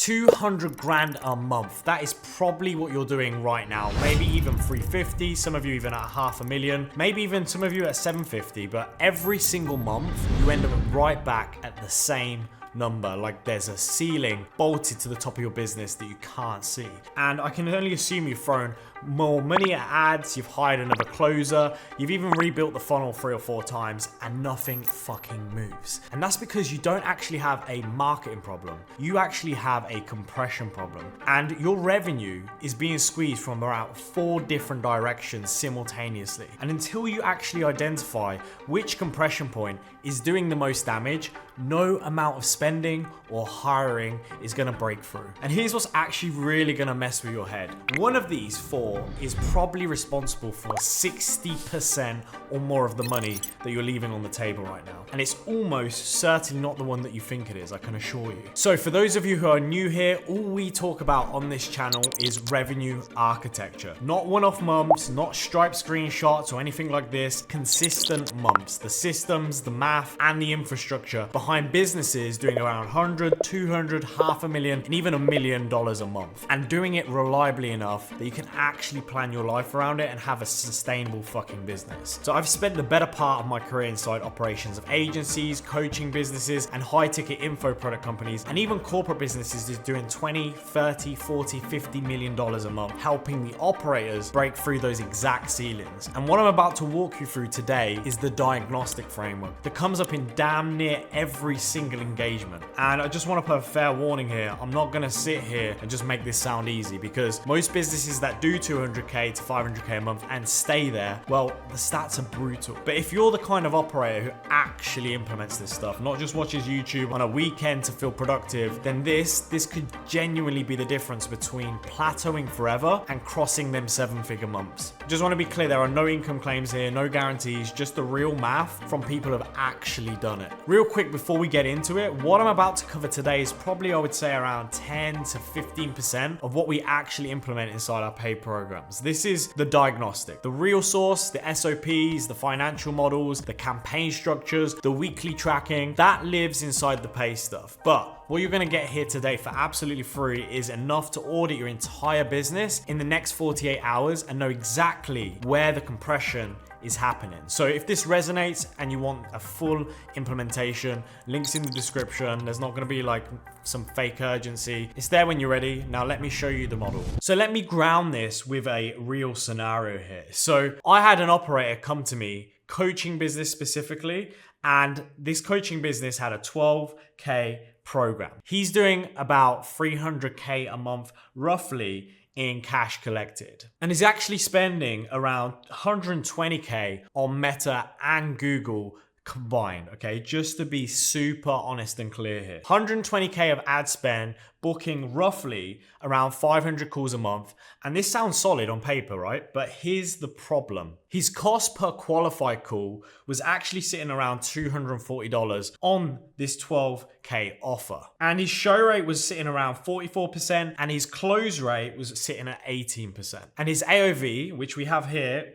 200 grand a month. That is probably what you're doing right now. Maybe even 350, some of you even at 500,000, maybe even some of you at 750, but every single month you end up right back at the same number. Like there's a ceiling bolted to the top of your business that you can't see. And I can only assume you've thrown more money at ads, you've hired another closer, you've even rebuilt the funnel 3 or 4 times and nothing fucking moves. And that's because you don't actually have a marketing problem. You actually have a compression problem. And your revenue is being squeezed from around 4 different directions simultaneously. And until you actually identify which compression point is doing the most damage, no amount of spending or hiring is gonna break through. And here's what's actually really gonna mess with your head. One of these 4 is probably responsible for 60% or more of the money that you're leaving on the table right now. And it's almost certainly not the one that you think it is, I can assure you. So for those of you who are new here, all we talk about on this channel is revenue architecture. Not one-off months, not Stripe screenshots or anything like this, consistent months. The systems, the math, and the infrastructure behind businesses doing around 100, 200, 500,000, and even $1 million a month. And doing it reliably enough that you can actually plan your life around it and have a sustainable fucking business. So I've spent the better part of my career inside operations of agencies, coaching businesses, and high ticket info product companies, and even corporate businesses is doing 20, 30, 40, $50 million a month, helping the operators break through those exact ceilings. And what I'm about to walk you through today is the diagnostic framework that comes up in damn near every single engagement. And I just want to put a fair warning here. I'm not going to sit here and just make this sound easy, because most businesses that do 200k to 500k a month and stay there, well, the stats are brutal. But if you're the kind of operator who actually implements this stuff, not just watches YouTube on a weekend to feel productive, then this could genuinely be the difference between plateauing forever and crossing them 7-figure months. Just want to be clear, there are no income claims here, no guarantees, just the real math from people who have actually done it. Real quick before we get into it, what I'm about to cover today is probably, I would say, around 10 to 15% of what we actually implement inside our paid programs. This is the diagnostic, the real source, the SOPs, the financial models, the campaign structures, the weekly tracking, that lives inside the pay stuff. But what you're gonna get here today for absolutely free is enough to audit your entire business in the next 48 hours and know exactly where the compression is happening. So if this resonates and you want a full implementation, links in the description. There's not going to be like some fake urgency. It's there when you're ready. Now let me show you the model. So let me ground this with a real scenario here. So I had an operator come to me, coaching business specifically, and this coaching business had a 12k program. He's doing about 300k a month roughly in cash collected, and is actually spending around 120k on Meta and Google combined, okay? Just to be super honest and clear here. 120k of ad spend, booking roughly around 500 calls a month. And this sounds solid on paper, right? But here's the problem. His cost per qualified call was actually sitting around $240 on this 12k offer. And his show rate was sitting around 44%, and his close rate was sitting at 18%. And his AOV, which we have here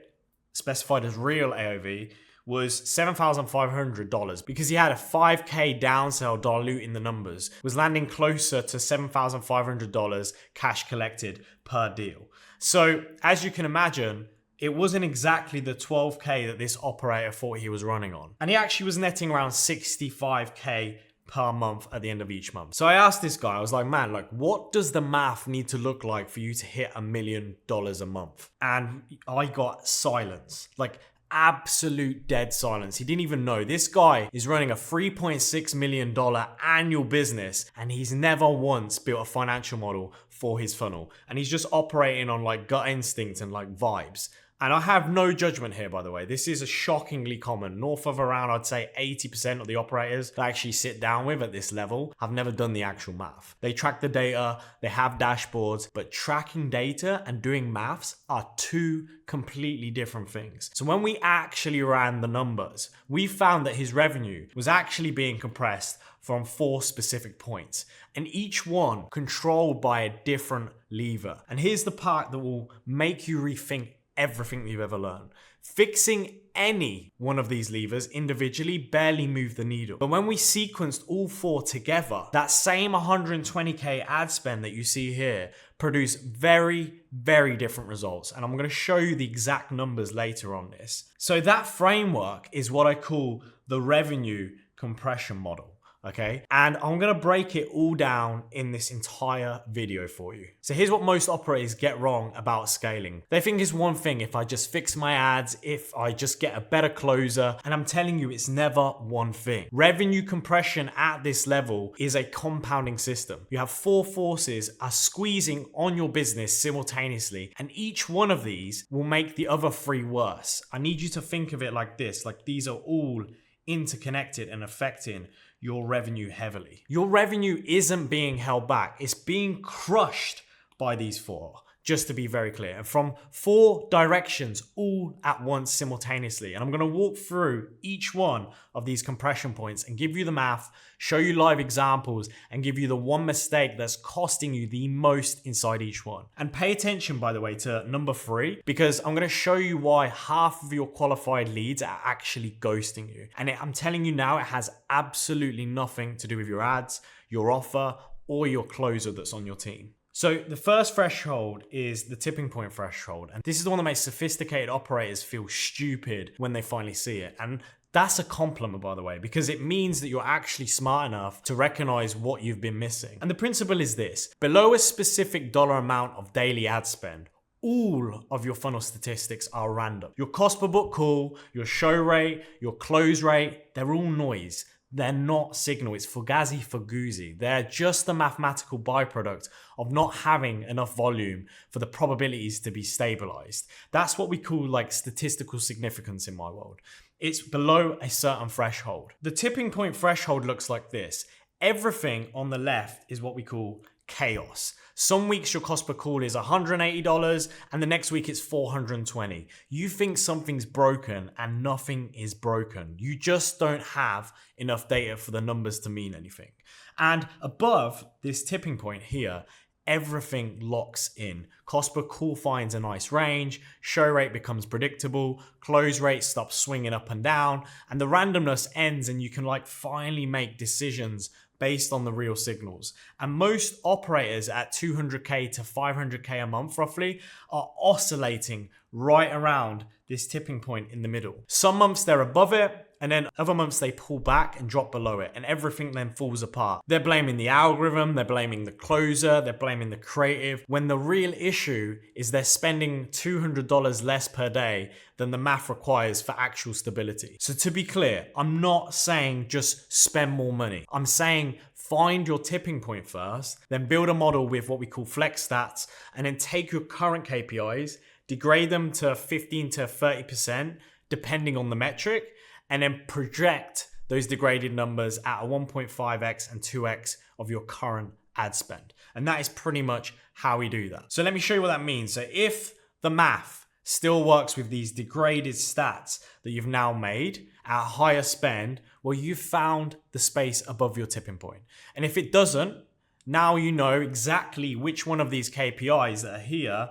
specified as real AOV, was $7,500, because he had a 5k downsell diluting the numbers, was landing closer to $7,500 cash collected per deal. So as you can imagine, it wasn't exactly the 12k that this operator thought he was running on. And he actually was netting around 65k per month at the end of each month. So I asked this guy, I was like, man, like, what does the math need to look like for you to hit $1 million a month? And I got silence, like absolute dead silence. He didn't even know. This guy is running a $3.6 million annual business, and he's never once built a financial model for his funnel. And he's just operating on like gut instinct and like vibes. And I have no judgment here, by the way. This is a shockingly common. North of around, I'd say 80% of the operators that I actually sit down with at this level have never done the actual math. They track the data, they have dashboards, but tracking data and doing maths are two completely different things. So when we actually ran the numbers, we found that his revenue was actually being compressed from 4 specific points, and each one controlled by a different lever. And here's the part that will make you rethink everything that you've ever learned. Fixing any one of these levers individually barely moved the needle. But when we sequenced all 4 together, that same 120k ad spend that you see here produced very, very different results. And I'm going to show you the exact numbers later on this. So that framework is what I call the revenue compression model. Okay, and I'm gonna break it all down in this entire video for you. So here's what most operators get wrong about scaling. They think it's one thing if I just fix my ads, if I just get a better closer, and I'm telling you it's never one thing. Revenue compression at this level is a compounding system. You have 4 forces are squeezing on your business simultaneously, and each one of these will make the other 3 worse. I need you to think of it like this, like these are all interconnected and affecting your revenue heavily. Your revenue isn't being held back, it's being crushed by these 4, just to be very clear, and from 4 directions all at once simultaneously. And I'm going to walk through each one of these compression points and give you the math, show you live examples, and give you the one mistake that's costing you the most inside each one. And pay attention, by the way, to number 3, because I'm going to show you why half of your qualified leads are actually ghosting you. And I'm telling you now, it has absolutely nothing to do with your ads, your offer, or your closer that's on your team. So the first threshold is the tipping point threshold. And this is the one that makes sophisticated operators feel stupid when they finally see it. And that's a compliment, by the way, because it means that you're actually smart enough to recognize what you've been missing. And the principle is this: below a specific dollar amount of daily ad spend, all of your funnel statistics are random. Your cost per book call, your show rate, your close rate, they're all noise. They're not signal. It's fugazi fuguzi. They're just the mathematical byproduct of not having enough volume for the probabilities to be stabilized. That's what we call like statistical significance in my world. It's below a certain threshold. The tipping point threshold looks like this. Everything on the left is what we call chaos. Some weeks your cost per call is $180 and the next week it's $420. You think something's broken and nothing is broken. You just don't have enough data for the numbers to mean anything. And above this tipping point here, everything locks in. Cost per call finds a nice range, show rate becomes predictable, close rate stops swinging up and down, and the randomness ends and you can like finally make decisions based on the real signals. And most operators at 200k to 500k a month roughly are oscillating right around this tipping point in the middle. Some months they're above it, and then other months they pull back and drop below it, and everything then falls apart. They're blaming the algorithm, they're blaming the closer, they're blaming the creative, when the real issue is they're spending $200 less per day than the math requires for actual stability. So to be clear, I'm not saying just spend more money. I'm saying find your tipping point first, then build a model with what we call flex stats, and then take your current KPIs, degrade them to 15 to 30%, depending on the metric, and then project those degraded numbers at a 1.5x and 2x of your current ad spend. And that is pretty much how we do that. So let me show you what that means. So if the math still works with these degraded stats that you've now made at a higher spend, well, you've found the space above your tipping point. And if it doesn't, now you know exactly which one of these KPIs that are here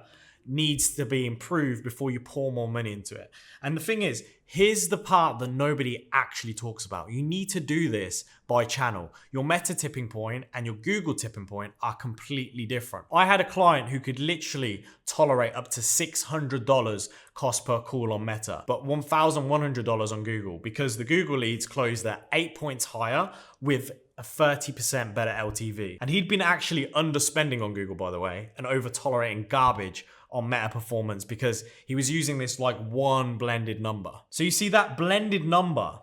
needs to be improved before you pour more money into it. And the thing is, here's the part that nobody actually talks about. You need to do this by channel. Your Meta tipping point and your Google tipping point are completely different. I had a client who could literally tolerate up to $600 cost per call on Meta, but $1,100 on Google, because the Google leads closed at 8 points higher with a 30% better LTV. And he'd been actually underspending on Google, by the way, and over tolerating garbage on Meta performance because he was using this like one blended number. So you see that blended number,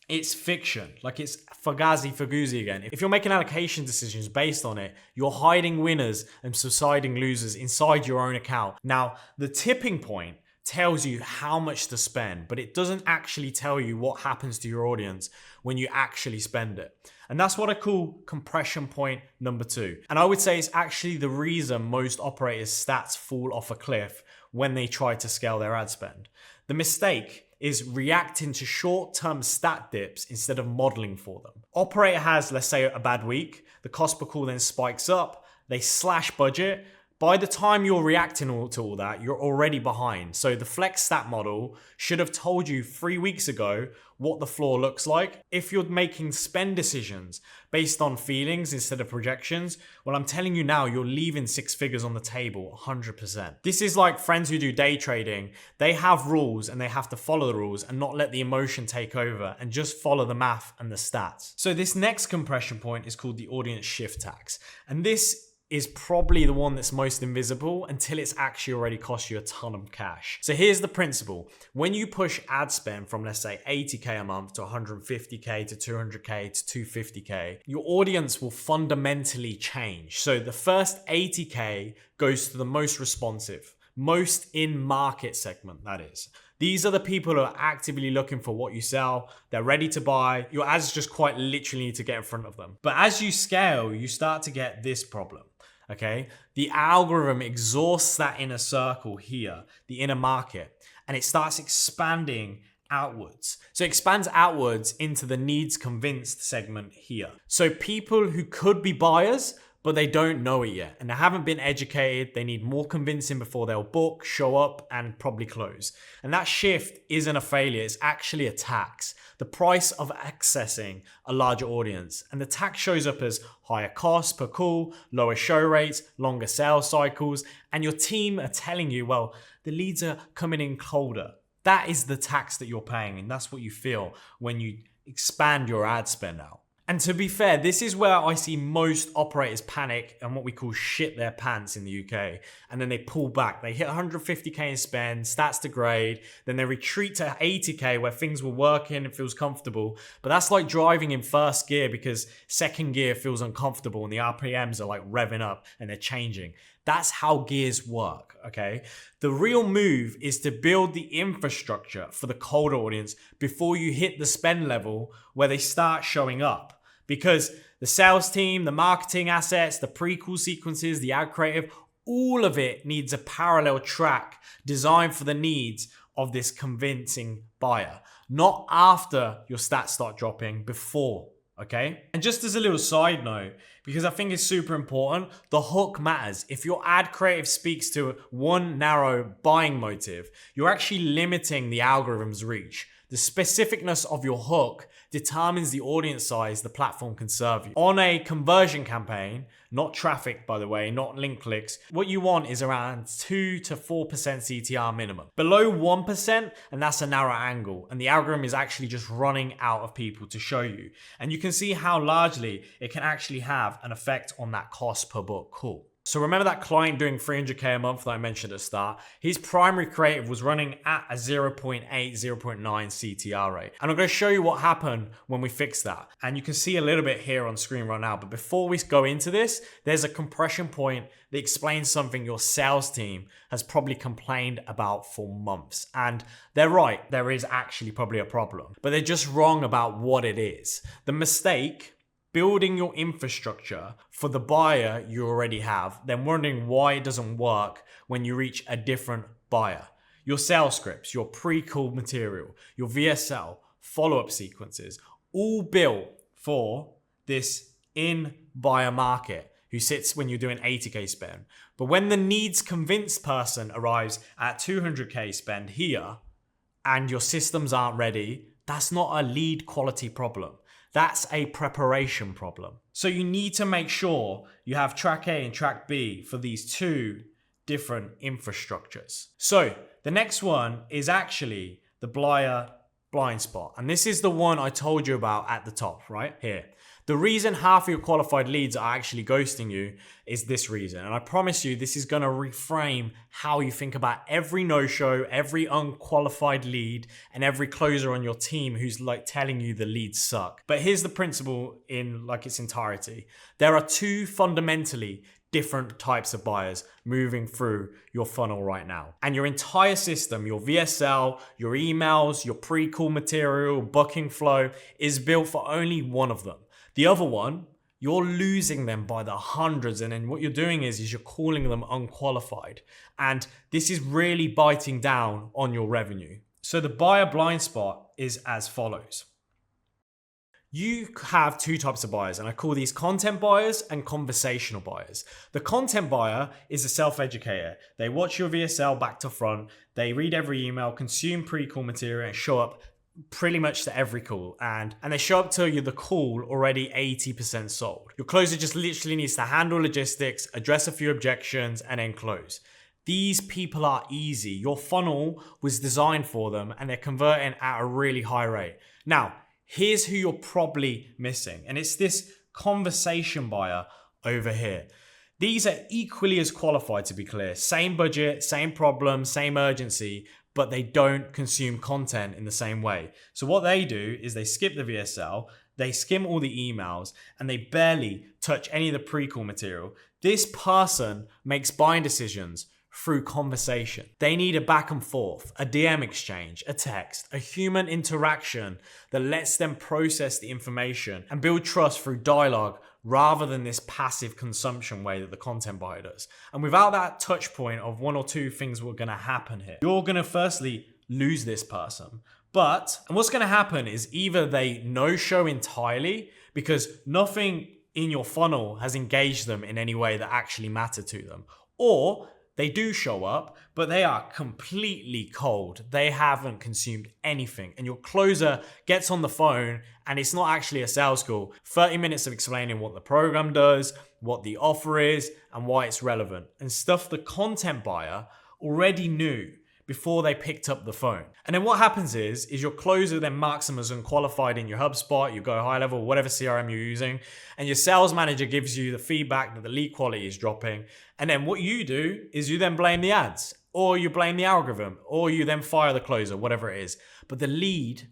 it's fiction. Like it's fugazi fuguzi again. If you're making allocation decisions based on it, you're hiding winners and subsiding losers inside your own account. Now, the tipping point tells you how much to spend, but it doesn't actually tell you what happens to your audience when you actually spend it. And that's what I call compression point number 2. And I would say it's actually the reason most operators' stats fall off a cliff when they try to scale their ad spend. The mistake is reacting to short-term stat dips instead of modeling for them. Operator has, let's say, a bad week. The cost per call then spikes up. They slash budget, By the time you're reacting to all that, you're already behind. So the flex stat model should have told you 3 weeks ago what the floor looks like. If you're making spend decisions based on feelings instead of projections, well, I'm telling you now, you're leaving 6 figures on the table 100%. This is like friends who do day trading. They have rules and they have to follow the rules and not let the emotion take over and just follow the math and the stats. So this next compression point is called the audience shift tax. And this is probably the one that's most invisible until it's actually already cost you a ton of cash. So here's the principle. When you push ad spend from, let's say, 80K a month to 150K to 200K to 250K, your audience will fundamentally change. So the first 80K goes to the most responsive, most in market segment, that is. These are the people who are actively looking for what you sell. They're ready to buy. Your ads just quite literally need to get in front of them. But as you scale, you start to get this problem. Okay, the algorithm exhausts that inner circle here, the inner market, and it starts expanding outwards. So it expands outwards into the needs convinced segment here. So people who could be buyers, but they don't know it yet and they haven't been educated. They need more convincing before they'll book, show up, and probably close. And that shift isn't a failure, it's actually a tax. The price of accessing a larger audience. And the tax shows up as higher cost per call, lower show rates, longer sales cycles, and your team are telling you, well, the leads are coming in colder. That is the tax that you're paying, and that's what you feel when you expand your ad spend out. And to be fair, this is where I see most operators panic and what we call shit their pants in the UK. And then they pull back. They hit 150K in spend, stats degrade. Then they retreat to 80K where things were working and feels comfortable. But that's like driving in first gear because second gear feels uncomfortable and the RPMs are like revving up and they're changing. That's how gears work, okay? The real move is to build the infrastructure for the colder audience before you hit the spend level where they start showing up. Because the sales team, the marketing assets, the pre-call sequences, the ad creative, all of it needs a parallel track designed for the needs of this convincing buyer. Not after your stats start dropping, before, okay? And just as a little side note, because I think it's super important, the hook matters. If your ad creative speaks to one narrow buying motive, you're actually limiting the algorithm's reach. The specificness of your hook determines the audience size the platform can serve you. On a conversion campaign, not traffic, by the way, not link clicks, what you want is around 2 to 4% CTR minimum. Below 1%, and that's a narrow angle, and the algorithm is actually just running out of people to show you. And you can see how largely it can actually have an effect on that cost per book call. So remember that client doing 300K a month that I mentioned at the start? His primary creative was running at a 0.8, 0.9 CTR rate. And I'm going to show you what happened when we fixed that. And you can see a little bit here on screen right now. But before we go into this, there's a compression point that explains something your sales team has probably complained about for months. And they're right, there is actually probably a problem. But they're just wrong about what it is. The mistake: building your infrastructure for the buyer you already have, then wondering why it doesn't work when you reach a different buyer. Your sales scripts, your pre-call material, your VSL, follow-up sequences, all built for this in-buyer market who sits when you're doing 80K spend. But when the needs convinced person arrives at 200K spend here and your systems aren't ready, that's not a lead quality problem. That's a preparation problem. So you need to make sure you have track A and track B for these two different infrastructures. So the next one is actually the buyer blind spot. And this is the one I told you about at the top, right here. The reason half of your qualified leads are actually ghosting you is this reason. And I promise you, this is going to reframe how you think about every no-show, every unqualified lead, and every closer on your team who's like telling you the leads suck. But here's the principle in like its entirety. There are two fundamentally different types of buyers moving through your funnel right now. And your entire system, your VSL, your emails, your pre-call material, booking flow is built for only one of them. The other one, you're losing them by the hundreds. And then what you're doing is you're calling them unqualified. And this is really biting down on your revenue. So the buyer blind spot is as follows. You have two types of buyers, and I call these content buyers and conversational buyers. The content buyer is a self-educator. They watch your VSL back to front, they read every email, consume pre-call material, and show up pretty much to every call. And they show up to you the call already 80% sold. Your closer just literally needs to handle logistics, address a few objections, and then close. These people are easy. Your funnel was designed for them, and they're converting at a really high rate. Now, here's who you're probably missing, and it's this conversation buyer over here. These are equally as qualified, to be clear. Same budget, same problem, same urgency, but they don't consume content in the same way. So what they do is they skip the VSL, they skim all the emails, and they barely touch any of the pre-call material. This person makes buying decisions through conversation. They need a back and forth, a DM exchange, a text, a human interaction that lets them process the information and build trust through dialogue rather than this passive consumption way that the content buyer does. And without that touch point of one or two things were gonna happen here. You're gonna firstly lose this person. And what's gonna happen is either they no-show entirely because nothing in your funnel has engaged them in any way that actually mattered to them, or they do show up, but they are completely cold. They haven't consumed anything. And your closer gets on the phone and it's not actually a sales call. 30 minutes of explaining what the program does, what the offer is, and why it's relevant. And stuff the content buyer already knew before they picked up the phone. And then what happens is your closer then marks them as unqualified in your HubSpot, you go high level, whatever CRM you're using, and your sales manager gives you the feedback that the lead quality is dropping. And then what you do is you then blame the ads, or you blame the algorithm, or you then fire the closer, whatever it is. But the lead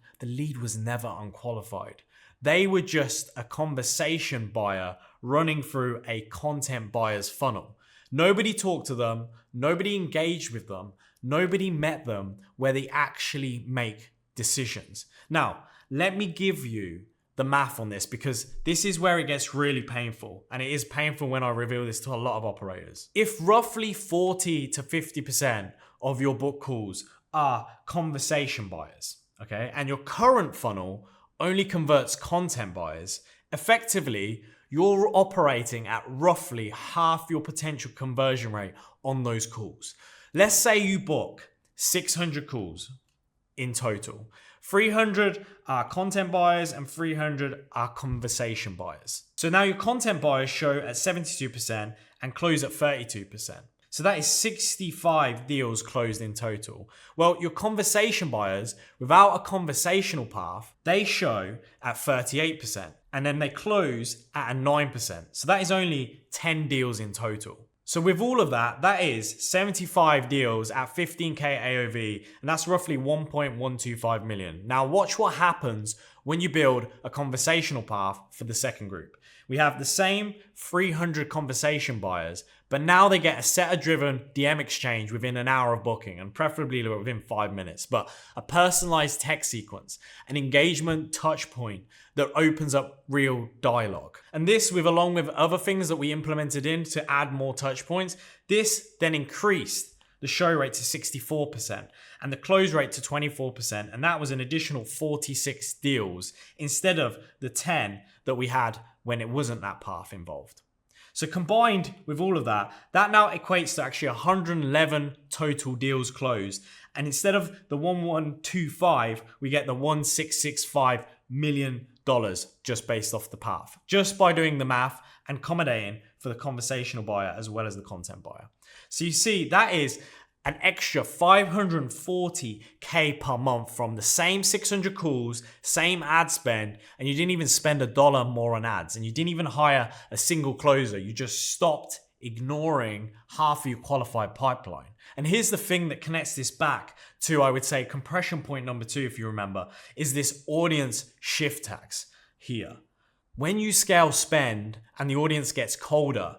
was never unqualified. They were just a conversation buyer running through a content buyer's funnel. Nobody talked to them, nobody engaged with them, nobody met them where they actually make decisions. Now, let me give you the math on this because this is where it gets really painful. And it is painful when I reveal this to a lot of operators. If roughly 40 to 50% of your book calls are conversation buyers, okay, and your current funnel only converts content buyers, effectively, you're operating at roughly half your potential conversion rate on those calls. Let's say you book 600 calls in total. 300 are content buyers and 300 are conversation buyers. So now your content buyers show at 72% and close at 32%. So that is 65 deals closed in total. Well, your conversation buyers, without a conversational path, they show at 38%. And then they close at a 9%. So that is only 10 deals in total. So with all of that, that is 75 deals at 15K AOV, and that's roughly 1.125 million. Now watch what happens when you build a conversational path for the second group. We have the same 300 conversation buyers, but now they get a setter-driven DM exchange within an hour of booking, and preferably within 5 minutes, but a personalized text sequence, an engagement touch point that opens up real dialogue. And this, along with other things that we implemented in to add more touch points, this then increased the show rate to 64% and the close rate to 24%. And that was an additional 46 deals instead of the 10 that we had when it wasn't that path involved. So combined with all of that, that now equates to actually 111 total deals closed. And instead of the 1125, we get the $1665 million just based off the path, just by doing the math and accommodating for the conversational buyer as well as the content buyer. So you see, that is an extra 540K per month from the same 600 calls, same ad spend, and you didn't even spend $1 more on ads, and you didn't even hire a single closer. You just stopped ignoring half of your qualified pipeline. And here's the thing that connects this back to, I would say, compression point number 2, if you remember, is this audience shift tax here. When you scale spend and the audience gets colder,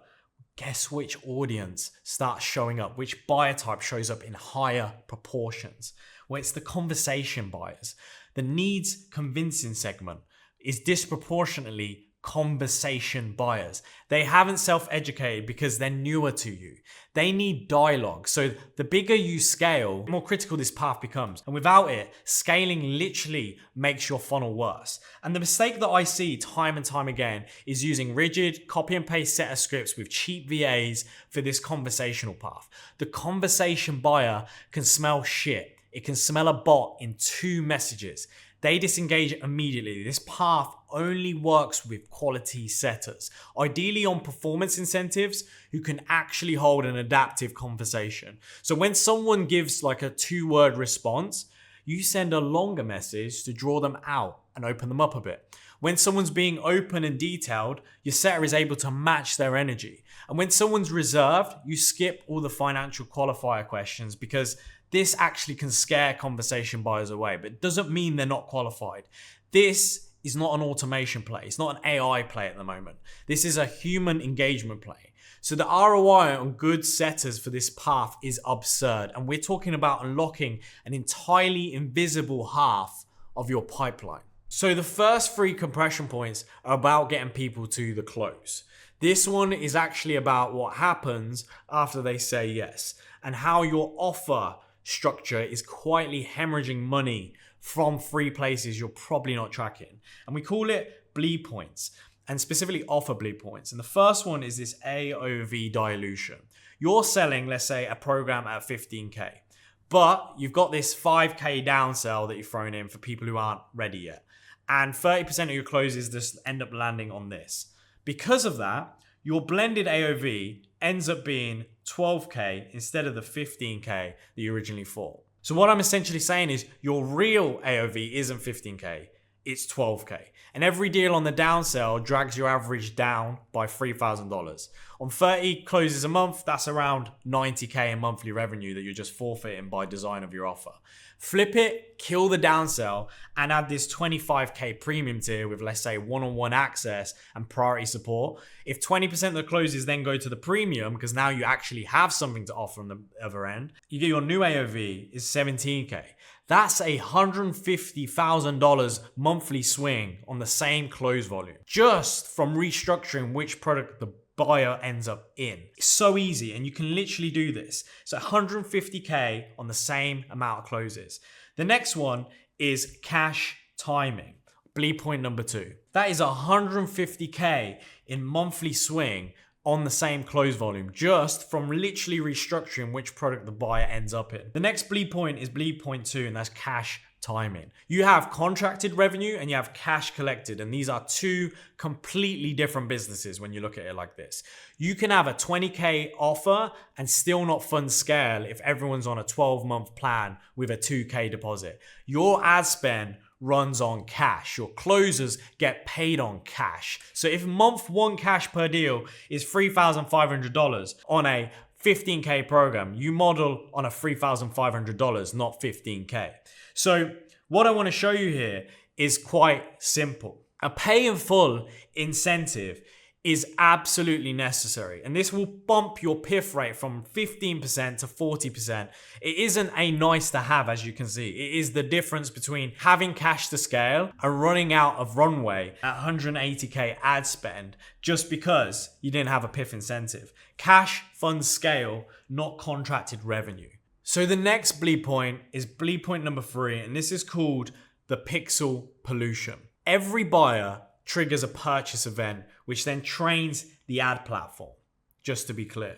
guess which audience starts showing up, which buyer type shows up in higher proportions? Well, it's the conversation buyers. The needs convincing segment is disproportionately conversation buyers. They haven't self-educated because they're newer to you. They need dialogue. So the bigger you scale, the more critical this path becomes. And without it, scaling literally makes your funnel worse. And the mistake that I see time and time again is using rigid copy and paste set of scripts with cheap VAs for this conversational path. The conversation buyer can smell shit. It can smell a bot in 2 messages. They disengage immediately. This path only works with quality setters, ideally on performance incentives who can actually hold an adaptive conversation. So when someone gives like a 2-word response, you send a longer message to draw them out and open them up a bit. When someone's being open and detailed, your setter is able to match their energy. And when someone's reserved, you skip all the financial qualifier questions because this actually can scare conversation buyers away, but it doesn't mean they're not qualified. This is not an automation play. It's not an AI play at the moment. This is a human engagement play. So the ROI on good setters for this path is absurd. And we're talking about unlocking an entirely invisible half of your pipeline. So the first 3 compression points are about getting people to the close. This one is actually about what happens after they say yes and how your offer structure is quietly hemorrhaging money from 3 places you're probably not tracking. And we call it bleed points, and specifically offer bleed points. And the first one is this AOV dilution. You're selling, let's say, a program at 15K, but you've got this 5K downsell that you've thrown in for people who aren't ready yet. And 30% of your closes just end up landing on this. Because of that, your blended AOV ends up being 12K instead of the 15K that you originally thought. So what I'm essentially saying is your real AOV isn't 15K, it's 12K. And every deal on the downsell drags your average down by $3,000. On 30 closes a month, that's around 90K in monthly revenue that you're just forfeiting by design of your offer. Flip it, kill the downsell, and add this 25K premium tier with, let's say, one-on-one access and priority support. If 20% of the closes then go to the premium, because now you actually have something to offer on the other end, you get your new AOV is 17K. That's a $150,000 monthly swing on the same close volume, just from restructuring which product the buyer ends up in. It's so easy, and you can literally do this. So 150K on the same amount of closes. The next one is cash timing. Bleed point number 2. That is 150K in monthly swing on the same close volume, just from literally restructuring which product the buyer ends up in. The next bleed point is bleed point 2, and that's cash timing. You have contracted revenue and you have cash collected, and these are 2 completely different businesses when you look at it like this. You can have a 20K offer and still not fund scale if everyone's on a 12-month plan with a 2K deposit. Your ad spend runs on cash. Your closers get paid on cash. So if month 1 cash per deal is $3,500 on a 15K program, you model on a $3,500, not 15K. So what I want to show you here is quite simple. A pay in full incentive is absolutely necessary, and this will bump your PIF rate from 15% to 40%. It isn't a nice to have, as you can see. It is the difference between having cash to scale and running out of runway at 180K ad spend just because you didn't have a PIF incentive. Cash funds scale, not contracted revenue. So the next bleed point is bleed point number 3, and this is called the pixel pollution. Every buyer triggers a purchase event, which then trains the ad platform, just to be clear.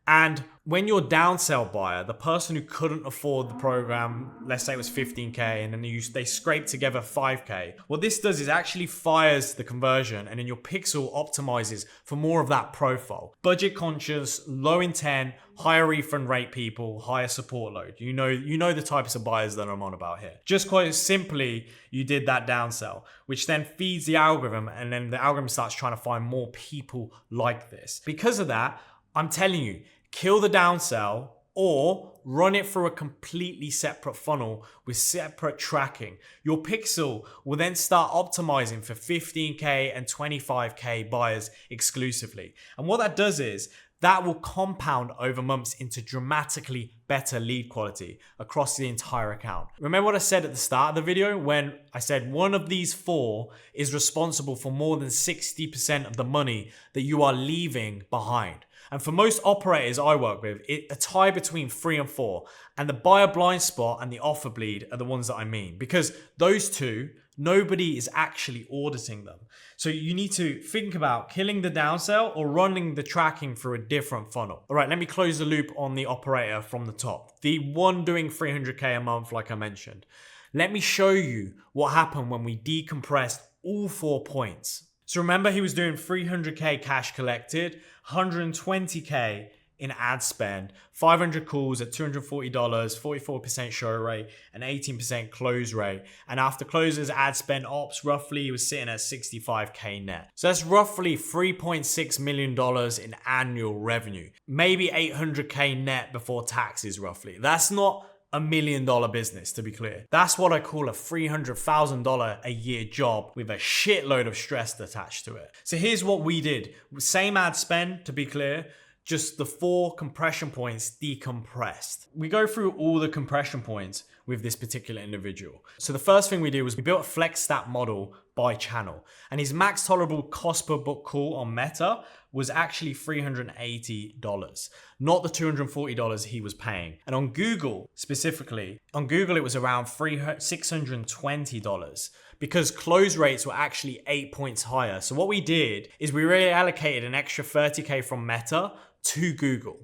And when you're downsell buyer, the person who couldn't afford the program, let's say it was 15K, and then they scrape together 5K, what this does is actually fires the conversion, and then your pixel optimizes for more of that profile. Budget conscious, low intent, higher refund rate people, higher support load. You know the types of buyers that I'm on about here. Just quite simply, you did that downsell, which then feeds the algorithm, and then the algorithm starts trying to find more people like this. Because of that, I'm telling you, kill the downsell or run it through a completely separate funnel with separate tracking. Your pixel will then start optimizing for 15K and 25K buyers exclusively. And what that does is that will compound over months into dramatically better lead quality across the entire account. Remember what I said at the start of the video when I said one of these four is responsible for more than 60% of the money that you are leaving behind. And for most operators I work with, a tie between 3 and 4. And the buyer blind spot and the offer bleed are the ones that I mean. Because those two, nobody is actually auditing them. So you need to think about killing the downsell or running the tracking through a different funnel. All right, let me close the loop on the operator from the top. The one doing 300K a month, like I mentioned. Let me show you what happened when we decompressed all 4 points. So remember, he was doing 300K cash collected, 120K in ad spend, 500 calls at $240, 44% show rate, and 18% close rate. And after closes, ad spend ops, roughly he was sitting at 65K net. So that's roughly $3.6 million in annual revenue. Maybe 800K net before taxes, roughly. That's not $1 million business, to be clear. That's what I call a $300,000 a year job with a shitload of stress attached to it. So here's what we did. Same ad spend, to be clear, just the 4 compression points decompressed. We go through all the compression points with this particular individual. So the first thing we did was we built a flex stat model by channel, and his max tolerable cost per book call on Meta was actually $380, not the $240 he was paying. And on Google specifically, on Google it was around $620 because close rates were actually 8 points higher. So what we did is we reallocated an extra 30K from Meta to Google.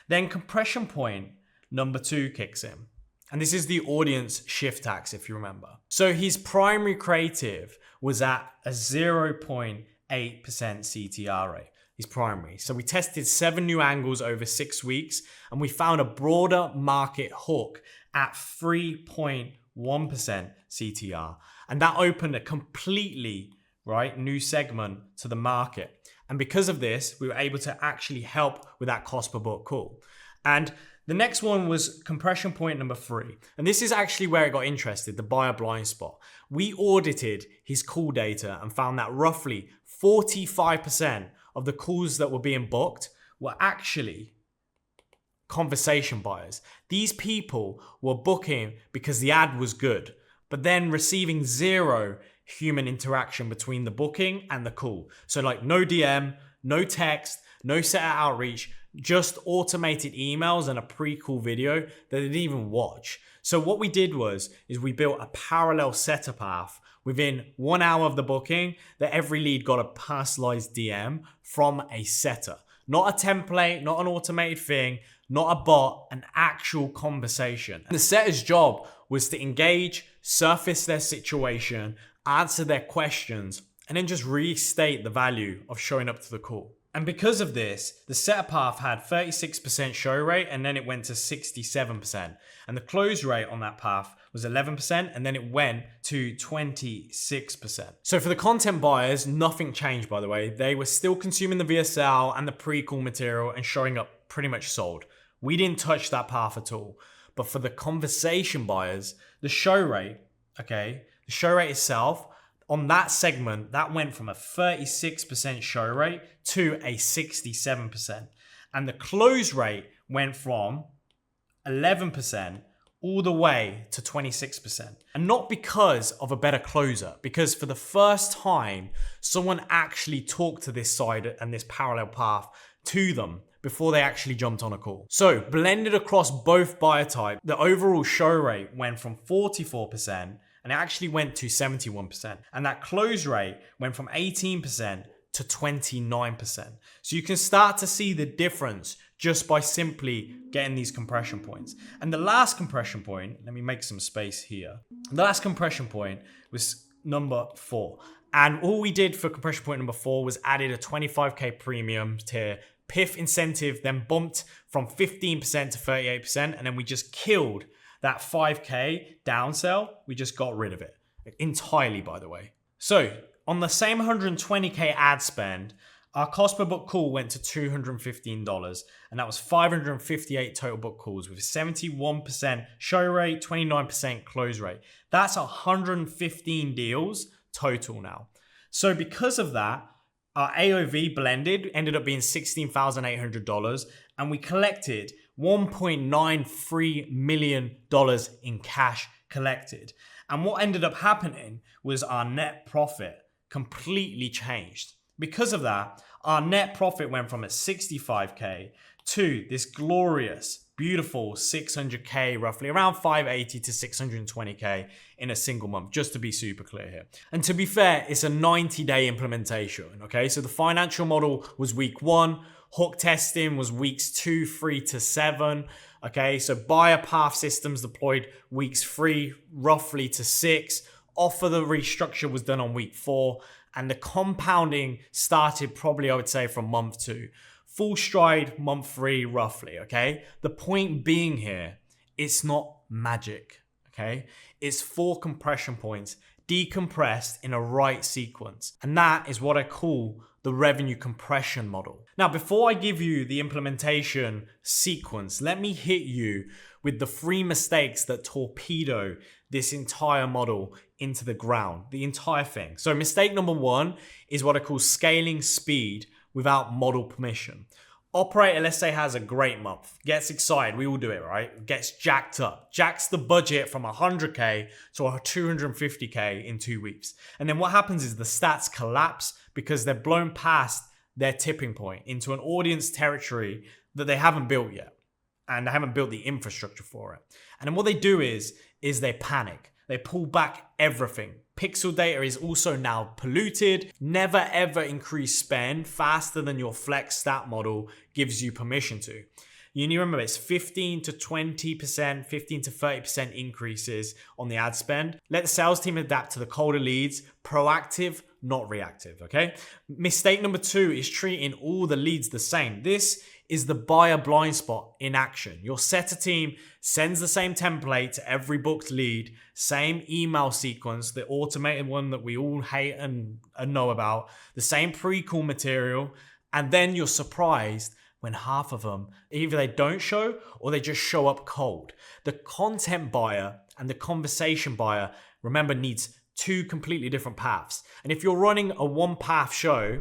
Then compression point number 2 kicks in. And this is the audience shift tax, if you remember. So his primary creative was at a 0.8% CTR rate. His primary. So we tested 7 new angles over 6 weeks, and we found a broader market hook at 3.1% CTR. And that opened a completely new segment to the market. And because of this, we were able to actually help with that cost per book call. And the next one was compression point number 3. And this is actually where it got interested, the buyer blind spot. We audited his call data and found that roughly 45% of the calls that were being booked were actually conversation buyers. These people were booking because the ad was good, but then receiving 0 human interaction between the booking and the call. So like no DM, no text, no set outreach, just automated emails and a pre-call video that they didn't even watch. So what we did is we built a parallel setter path within 1 hour of the booking that every lead got a personalized DM from a setter. Not a template, not an automated thing, not a bot, an actual conversation. And the setter's job was to engage, surface their situation, answer their questions, and then just restate the value of showing up to the call. And because of this, the setter path had 36% show rate, and then it went to 67%. And the close rate on that path was 11%, and then it went to 26%. So for the content buyers, nothing changed, by the way. They were still consuming the VSL and the pre-call material and showing up pretty much sold. We didn't touch that path at all. But for the conversation buyers, the show rate, the show rate itself, on that segment, that went from a 36% show rate to a 67%. And the close rate went from 11% all the way to 26%. And not because of a better closer, because for the first time, someone actually talked to this side and this parallel path to them before they actually jumped on a call. So blended across both buyer type, the overall show rate went from 44% and it actually went to 71%. And that close rate went from 18% to 29%. So you can start to see the difference just by simply getting these compression points. And the last compression point, let me make some space here. The last compression point was number 4. And all we did for compression point number 4 was added a 25K premium tier, PIF incentive, then bumped from 15% to 38%. And then we just killed that 5K downsell. We just got rid of it entirely, by the way. So on the same 120K ad spend, our cost per book call went to $215, and that was 558 total book calls with 71% show rate, 29% close rate. That's 115 deals total now. So because of that, Our AOV blended ended up being $16,800, and we collected $1.93 million in cash collected. And what ended up happening was our net profit completely changed. Because of that, our net profit went from a 65K to this glorious, beautiful 600K, roughly around 580 to 620K in a single month, just to be super clear here. And to be fair, it's a 90-day implementation, okay? So the financial model was week 1, hook testing was weeks 2, 3 to 7, okay? So buyer path systems deployed weeks 3 roughly to 6. Offer the restructure was done on week 4, and the compounding started probably, I would say, from month 2. Full stride, month 3, roughly, okay? The point being here, it's not magic, okay? It's 4 compression points decompressed in a right sequence. And that is what I call the revenue compression model. Now, before I give you the implementation sequence, let me hit you with the 3 mistakes that torpedo this entire model into the ground, the entire thing. So mistake number 1 is what I call scaling speed without model permission. Operator, let's say, has a great month, gets excited, we all do it, right? Gets jacked up, jacks the budget from 100K to 250K in 2 weeks. And then what happens is the stats collapse because they're blown past their tipping point into an audience territory that they haven't built yet. And they haven't built the infrastructure for it. And then what they do is they panic. They pull back everything. Pixel data is also now polluted. Never ever increase spend faster than your flex stat model gives you permission to. You need to remember it's 15 to 20%, 15 to 30% increases on the ad spend. Let the sales team adapt to the colder leads, proactive, not reactive, okay? Mistake number 2 is treating all the leads the same. This is the buyer blind spot in action. Your setter team sends the same template to every booked lead, same email sequence, the automated one that we all hate and know about, the same pre-call material, and then you're surprised when half of them, either they don't show or they just show up cold. The content buyer and the conversation buyer, remember, needs 2 completely different paths. And if you're running a 1-path show,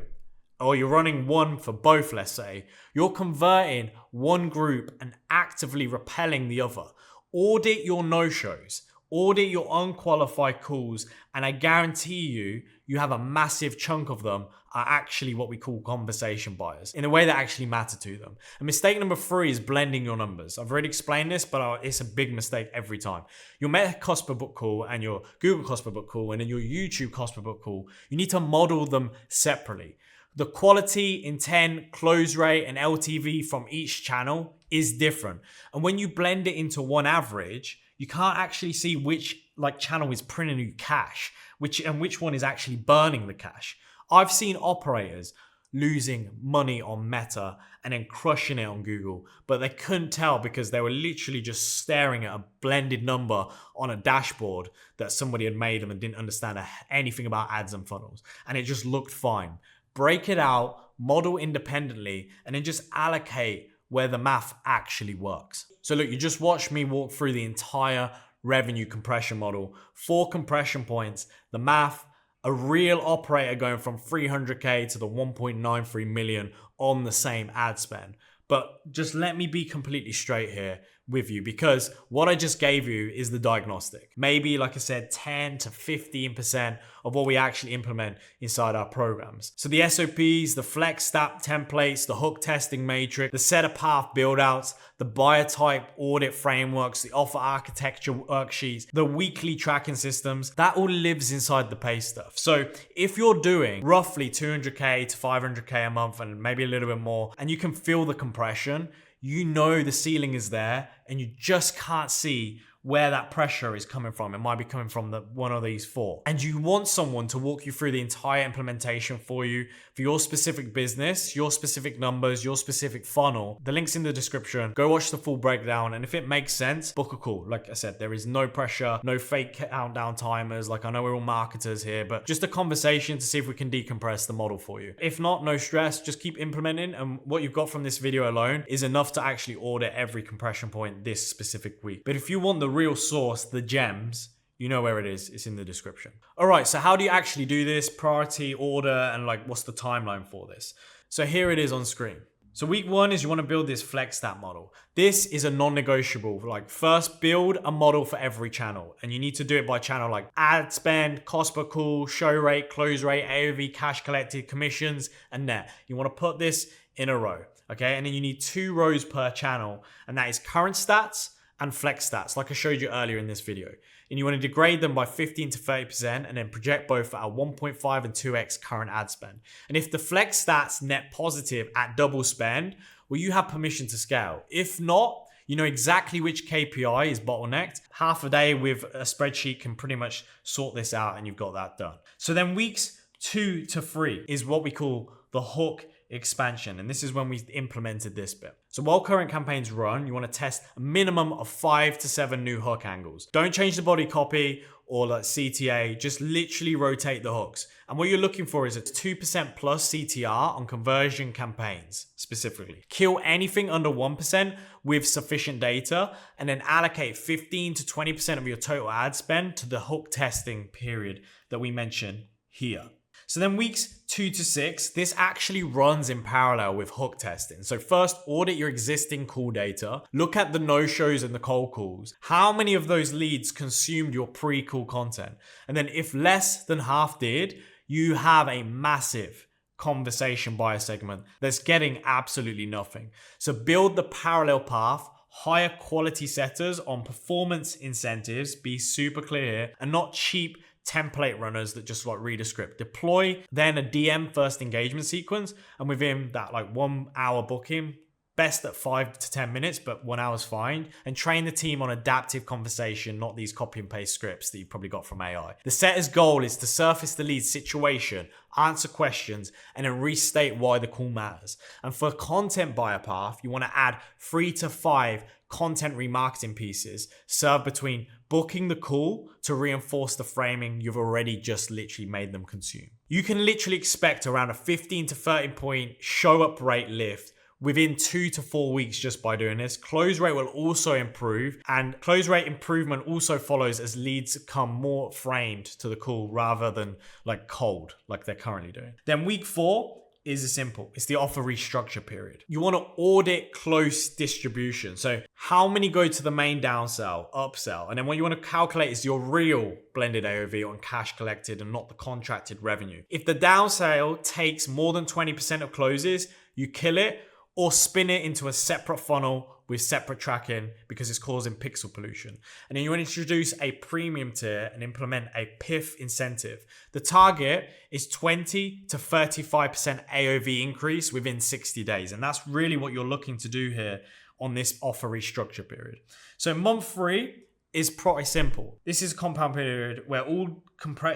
or you're running one for both, let's say, you're converting one group and actively repelling the other. Audit your no-shows, audit your unqualified calls, and I guarantee you have a massive chunk of them are actually what we call conversation buyers in a way that actually matter to them. And mistake number 3 is blending your numbers. I've already explained this, but it's a big mistake every time. Your Meta cost per book call and your Google cost per book call and then your YouTube cost per book call, you need to model them separately. The quality, intent, close rate, and LTV from each channel is different. And when you blend it into one average, you can't actually see which channel is printing you cash, which one is actually burning the cash. I've seen operators losing money on Meta and then crushing it on Google, but they couldn't tell because they were literally just staring at a blended number on a dashboard that somebody had made them and didn't understand anything about ads and funnels. And it just looked fine. Break it out, model independently, and then just allocate where the math actually works. So look, you just watched me walk through the entire revenue compression model, 4 compression points, the math, a real operator going from 300K to the 1.93 million on the same ad spend. But just let me be completely straight here with you, because what I just gave you is the diagnostic. Maybe, like I said, 10 to 15% of what we actually implement inside our programs. So the SOPs, the flex stat templates, the hook testing matrix, the setter path build outs, the buyer type audit frameworks, the offer architecture worksheets, the weekly tracking systems, that all lives inside the pay stuff. So if you're doing roughly 200K to 500K a month and maybe a little bit more, and you can feel the compression, you know the ceiling is there and you just can't see where that pressure is coming from. It might be coming from one of these 4. And you want someone to walk you through the entire implementation for you, for your specific business, your specific numbers, your specific funnel. The link's in the description. Go watch the full breakdown. And if it makes sense, book a call. Like I said, there is no pressure, no fake countdown timers. Like, I know we're all marketers here, but just a conversation to see if we can decompress the model for you. If not, no stress, just keep implementing. And what you've got from this video alone is enough to actually audit every compression point this specific week. But if you want the real source, the gems, you know where it is. It's in the description. All right, so how do you actually do this? Priority, order, and like what's the timeline for this? So here it is on screen. So week 1 is you want to build this flex stat model. This is a non-negotiable. Like first build a model for every channel, and you need to do it by channel, like ad spend, cost per call, show rate, close rate, AOV, cash collected, commissions, and net. You want to put this in a row, okay? And then you need 2 rows per channel, and that is current stats and flex stats, like I showed you earlier in this video. And you want to degrade them by 15 to 30% and then project both at a 1.5 and 2x current ad spend. And if the flex stats net positive at double spend, well, you have permission to scale. If not, you know exactly which KPI is bottlenecked. Half a day with a spreadsheet can pretty much sort this out, and you've got that done. So then weeks 2 to 3 is what we call the hook expansion, and this is when we implemented this bit. So while current campaigns run, you want to test a minimum of 5 to 7 new hook angles. Don't change the body copy or like CTA, just literally rotate the hooks. And what you're looking for is a 2% plus CTR on conversion campaigns specifically. Kill anything under 1% with sufficient data, and then allocate 15 to 20% of your total ad spend to the hook testing period that we mentioned here. So then weeks 2 to 6, this actually runs in parallel with hook testing. So first, audit your existing call data. Look at the no-shows and the cold calls. How many of those leads consumed your pre-call content? And then if less than half did, you have a massive conversation buyer segment that's getting absolutely nothing. So build the parallel path. Hire quality setters on performance incentives. Be super clear here, and not cheap template runners that just like read a script. Deploy then a DM first engagement sequence, and within that like 1 hour booking, best at 5 to 10 minutes, but 1 hour's fine. And train the team on adaptive conversation, not these copy and paste scripts that you probably got from AI. The setter's goal is to surface the lead situation, answer questions, and then restate why the call matters. And for content buyer path, you want to add 3 to 5 content remarketing pieces served between booking the call to reinforce the framing you've already just literally made them consume. You can literally expect around a 15 to 30 point show up rate lift within 2 to 4 weeks just by doing this. Close rate will also improve, and close rate improvement also follows as leads come more framed to the call rather than like cold like they're currently doing. Then week 4 is simple. It's the offer restructure period. You want to audit close distribution. So how many go to the main downsell, upsell? And then what you want to calculate is your real blended AOV on cash collected and not the contracted revenue. If the downsell takes more than 20% of closes, you kill it or spin it into a separate funnel with separate tracking because it's causing pixel pollution. And then you want to introduce a premium tier and implement a PIF incentive. The target is 20 to 35% AOV increase within 60 days. And that's really what you're looking to do here on this offer restructure period. So month 3 is pretty simple. This is a compound period where all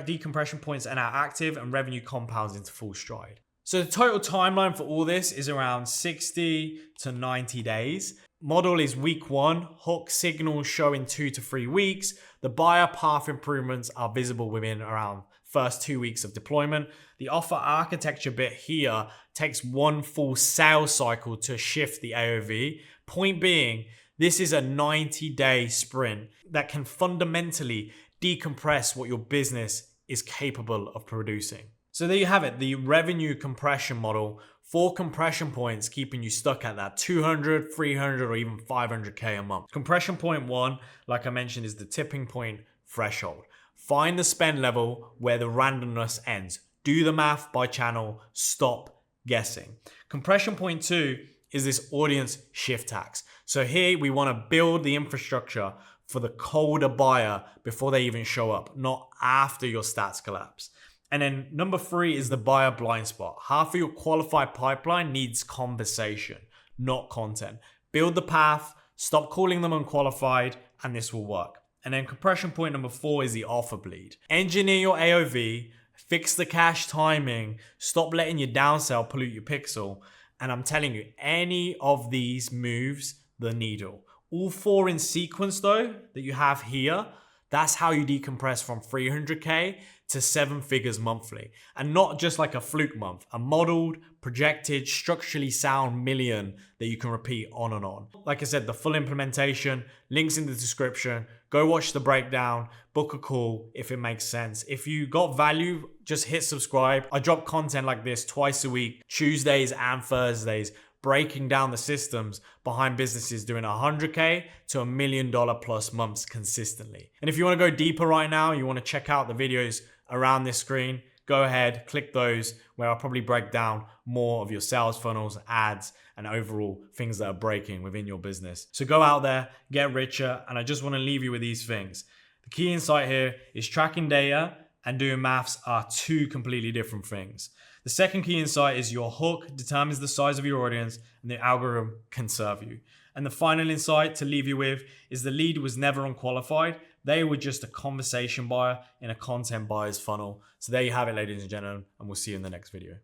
decompression points are now active and revenue compounds into full stride. So the total timeline for all this is around 60 to 90 days. Model is week 1, hook signals show in 2 to 3 weeks. The buyer path improvements are visible within around first 2 weeks of deployment. The offer architecture bit here takes 1 full sales cycle to shift the AOV. Point being, this is a 90-day sprint that can fundamentally decompress what your business is capable of producing. So there you have it, the revenue compression model. 4 compression points keeping you stuck at that 200, 300, or even 500K a month. Compression point 1, like I mentioned, is the tipping point threshold. Find the spend level where the randomness ends. Do the math by channel, stop guessing. Compression point 2 is this audience shift tax. So here we want to build the infrastructure for the colder buyer before they even show up, not after your stats collapse. And then number 3 is the buyer blind spot. Half of your qualified pipeline needs conversation, not content. Build the path, stop calling them unqualified, and this will work. And then compression point number 4 is the offer bleed. Engineer your AOV, fix the cache timing, stop letting your downsell pollute your pixel. And I'm telling you, any of these moves the needle. All 4 in sequence though, that you have here, that's how you decompress from 300K to 7 figures monthly. And not just like a fluke month, a modeled, projected, structurally sound million that you can repeat on and on. Like I said, the full implementation, links in the description. Go watch the breakdown, book a call if it makes sense. If you got value, just hit subscribe. I drop content like this twice a week, Tuesdays and Thursdays, breaking down the systems behind businesses doing 100K to $1 million plus months consistently. And if you want to go deeper right now, you want to check out the videos around this screen, go ahead, click those where I'll probably break down more of your sales funnels, ads, and overall things that are breaking within your business. So go out there, get richer, and I just want to leave you with these things. The key insight here is tracking data and doing maths are two completely different things. The second key insight is your hook determines the size of your audience and the algorithm can serve you. And the final insight to leave you with is the lead was never unqualified. They were just a conversation buyer in a content buyer's funnel. So there you have it, ladies and gentlemen, and we'll see you in the next video.